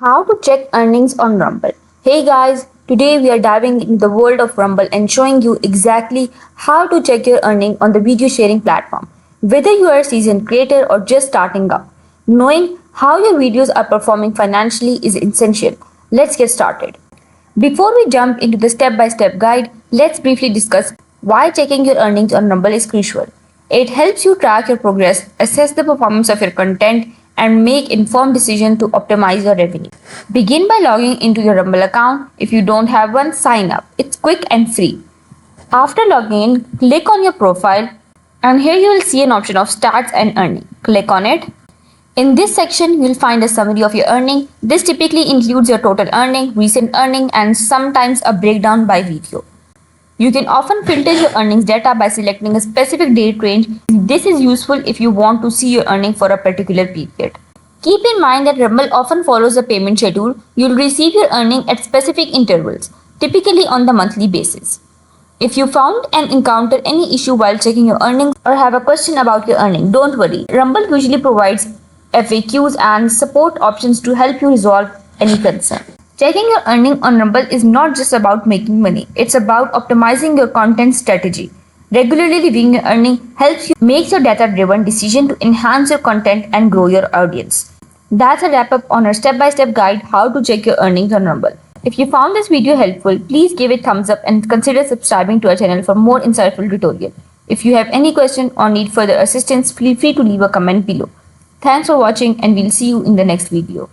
How to check earnings on Rumble. Hey guys, today we are diving into the world of Rumble and showing you exactly how to check your earning on the video sharing platform. Whether you are a seasoned creator or just starting up, knowing how your videos are performing financially is essential. Let's get started. Before we jump into the step-by-step guide, let's briefly discuss why checking your earnings on Rumble is crucial. It helps you track your progress, assess the performance of your content, and make informed decisions to optimize your revenue. Begin by logging into your Rumble account. If you don't have one, sign up. It's quick and free. After logging in, click on your profile, and here you will see an option of stats and earning. Click on it. In this section, you will find a summary of your earning. This typically includes your total earning, recent earning, and sometimes a breakdown by video. You can often filter your earnings data by selecting a specific date range. This is useful if you want to see your earning for a particular period. Keep in mind that Rumble often follows a payment schedule. You'll receive your earning at specific intervals, typically on the monthly basis. If you found and encounter any issue while checking your earnings or have a question about your earning, don't worry. Rumble usually provides FAQs and support options to help you resolve any concern. Checking your earning on Rumble is not just about making money, it's about optimizing your content strategy. Regularly reviewing your earning helps you make your data-driven decision to enhance your content and grow your audience. That's a wrap up on our step-by-step guide how to check your earnings on Rumble. If you found this video helpful, please give it thumbs up and consider subscribing to our channel for more insightful tutorial. If you have any question or need further assistance, feel free to leave a comment below. Thanks for watching and we'll see you in the next video.